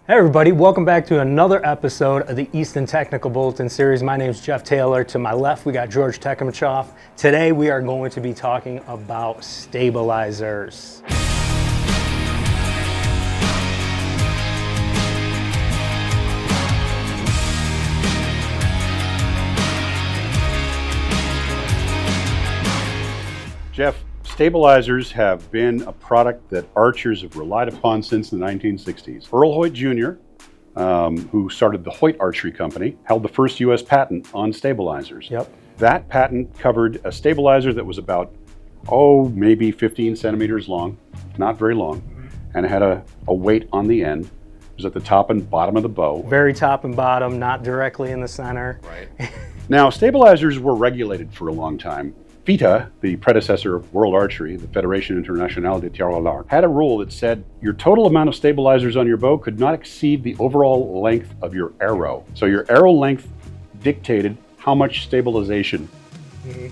Hey everybody, welcome back to another episode of the Easton Technical Bulletin series. My name is Geoff Taylor. To my left, we got George Tekmitchov. Today we are going to be talking about stabilizers. Geoff, stabilizers have been a product that archers have relied upon since the 1960s. Earl Hoyt Jr., who started the Hoyt Archery Company, held the first U.S. patent on stabilizers. Yep. That patent covered a stabilizer that was about, maybe 15 centimeters long, not very long, and it had a weight on the end. It was at the top and bottom of the bow. Very top and bottom, not directly in the center. Right. Now, stabilizers were regulated for a long time. FITA, the predecessor of World Archery, the Fédération Internationale des Tirs à l'Arc, had a rule that said your total amount of stabilizers on your bow could not exceed the overall length of your arrow. So your arrow length dictated how much stabilization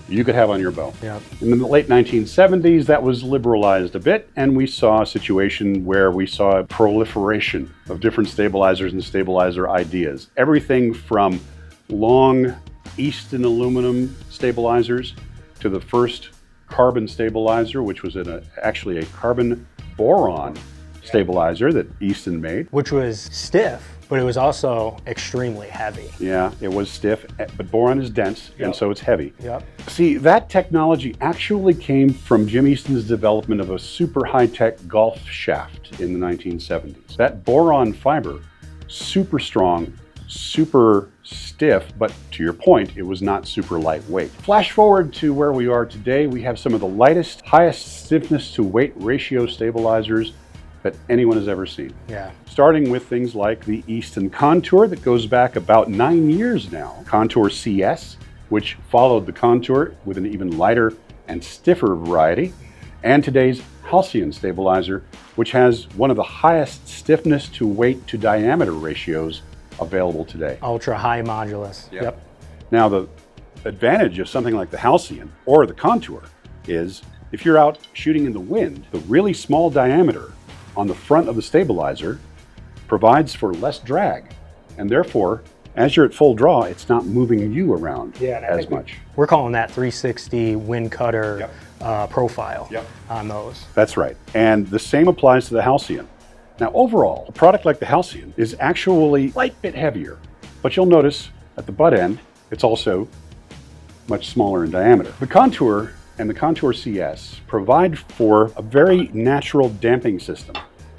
you could have on your bow. Yep. In the late 1970s, that was liberalized a bit, and we saw a situation where we saw a proliferation of different stabilizers and stabilizer ideas. Everything from long Easton aluminum stabilizers to the first carbon stabilizer, which was actually a carbon boron stabilizer that Easton made. Which was stiff, but it was also extremely heavy. Yeah, it was stiff, but boron is dense, and so it's heavy. Yep. See, that technology actually came from Jim Easton's development of a super high-tech golf shaft in the 1970s. That boron fiber, super strong, super stiff, but to your point, it was not super lightweight. Flash forward to where we are today, we have some of the lightest, highest stiffness to weight ratio stabilizers that anyone has ever seen. Yeah. Starting with things like the Easton Contour that goes back about 9 years now. Contour CS, which followed the Contour with an even lighter and stiffer variety. And today's Halcyon stabilizer, which has one of the highest stiffness to weight to diameter ratios available today. Ultra high modulus. Yep. Now, the advantage of something like the Halcyon or the Contour is if you're out shooting in the wind, the really small diameter on the front of the stabilizer provides for less drag, and therefore, as you're at full draw, it's not moving you around as much. We're calling that 360 wind cutter profile on those. That's right. And the same applies to the Halcyon. Now, overall, a product like the Halcyon is actually a slight bit heavier, but you'll notice at the butt end, it's also much smaller in diameter. The Contour and the Contour CS provide for a very natural damping system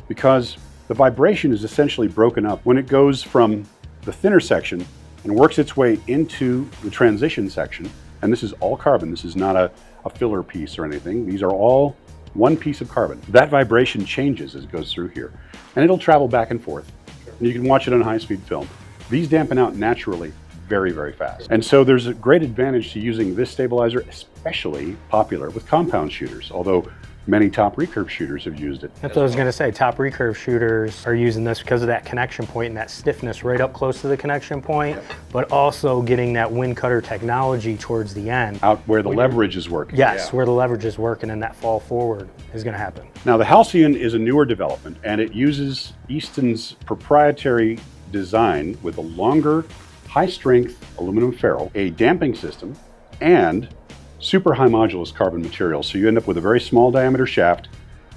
because the vibration is essentially broken up when it goes from the thinner section and works its way into the transition section. And this is all carbon. This is not a filler piece or anything. These are all one piece of carbon. That vibration changes as it goes through here, and it'll travel back and forth. And you can watch it on high-speed film. These dampen out naturally very, very fast. And so there's a great advantage to using this stabilizer, especially popular with compound shooters, although many top recurve shooters have used it. That's what I was going to say. Top recurve shooters are using this because of that connection point and that stiffness right up close to the connection point, but also getting that wind cutter technology towards the end. Out where the leverage is working. Yes, where the leverage is working and that fall forward is going to happen. Now, the Halcyon is a newer development, and it uses Easton's proprietary design with a longer, high-strength aluminum ferrule, a damping system, and super high modulus carbon material. So you end up with a very small diameter shaft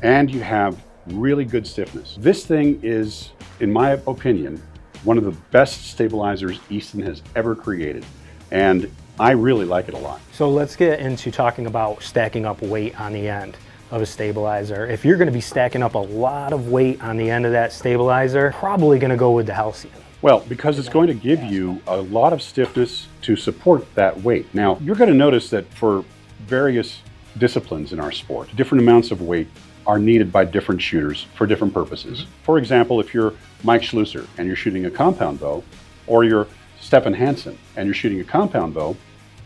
and you have really good stiffness. This thing is, in my opinion, one of the best stabilizers Easton has ever created. And I really like it a lot. So let's get into talking about stacking up weight on the end of a stabilizer. If you're going to be stacking up a lot of weight on the end of that stabilizer, probably going to go with the Halcyon. Well, because it's going to give you a lot of stiffness to support that weight. Now, you're going to notice that for various disciplines in our sport, different amounts of weight are needed by different shooters for different purposes. For example, if you're Mike Schlusser and you're shooting a compound bow, or you're Stefan Hansen and you're shooting a compound bow,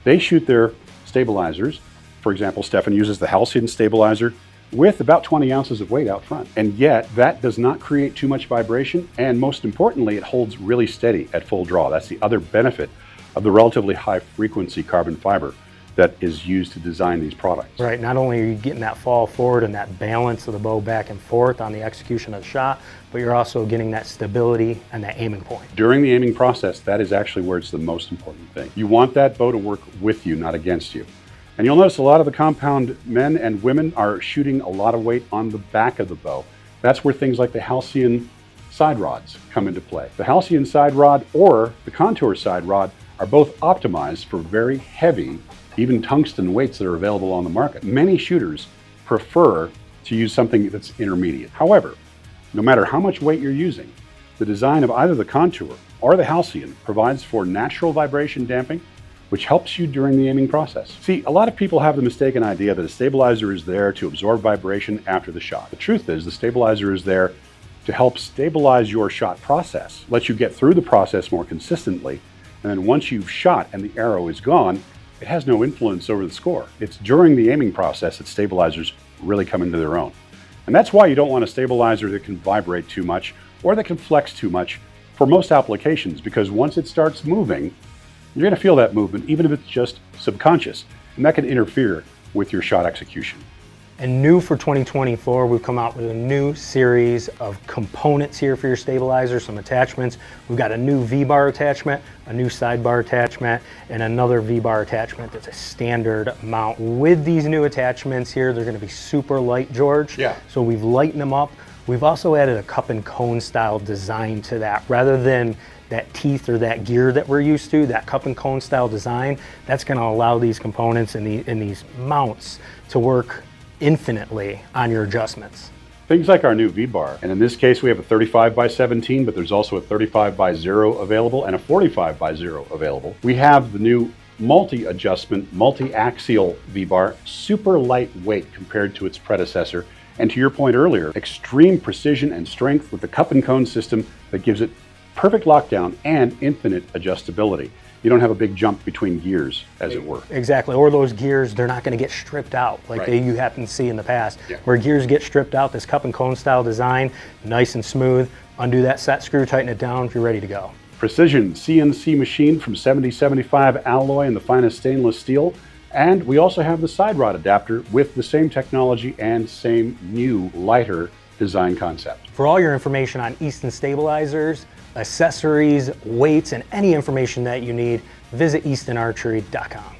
they shoot their stabilizers. For example, Stefan uses the Halcyon stabilizer with about 20 ounces of weight out front. And yet that does not create too much vibration. And most importantly, it holds really steady at full draw. That's the other benefit of the relatively high frequency carbon fiber. that is used to design these products. Right, not only are you getting that fall forward and that balance of the bow back and forth on the execution of the shot, but you're also getting that stability and that aiming point. During the aiming process, that is actually where it's the most important thing. You want that bow to work with you, not against you. And you'll notice a lot of the compound men and women are shooting a lot of weight on the back of the bow. That's where things like the Halcyon side rods come into play. The Halcyon side rod or the Contour side rod are both optimized for very heavy, even tungsten weights that are available on the market. Many shooters prefer to use something that's intermediate. However, no matter how much weight you're using, the design of either the Contour or the Halcyon provides for natural vibration damping, which helps you during the aiming process. See, a lot of people have the mistaken idea that a stabilizer is there to absorb vibration after the shot. The truth is, the stabilizer is there to help stabilize your shot process, let you get through the process more consistently, and then once you've shot and the arrow is gone, it has no influence over the score. It's during the aiming process that stabilizers really come into their own. And that's why you don't want a stabilizer that can vibrate too much or that can flex too much for most applications, because once it starts moving, you're going to feel that movement, even if it's just subconscious, and that can interfere with your shot execution. And new for 2024, we've come out with a new series of components here for your stabilizer, some attachments. We've got a new V-bar attachment, a new sidebar attachment, and another V-bar attachment that's a standard mount. With these new attachments here, they're going to be super light, George. Yeah. So we've lightened them up. We've also added a cup and cone style design to that. Rather than that teeth or that gear that we're used to, that cup and cone style design, that's going to allow these components and these mounts to work infinitely on your adjustments. Things like our new V-bar, and in this case we have a 35 by 17, but there's also a 35 by 0 available and a 45 by 0 available. We have the new multi-adjustment, multi-axial V-bar, super lightweight compared to its predecessor, and to your point earlier, extreme precision and strength with the cup and cone system that gives it perfect lockdown and infinite adjustability. You don't have a big jump between gears, as it were. Exactly, or those gears, they're not going to get stripped out like you happen to see in the past. Yeah. Where gears get stripped out, this cup and cone style design, nice and smooth. Undo that set screw, tighten it down, you're ready to go. Precision CNC machined from 7075 alloy and the finest stainless steel. And we also have the side rod adapter with the same technology and same new, lighter design concept. For all your information on Easton stabilizers, accessories, weights, and any information that you need, visit eastonarchery.com.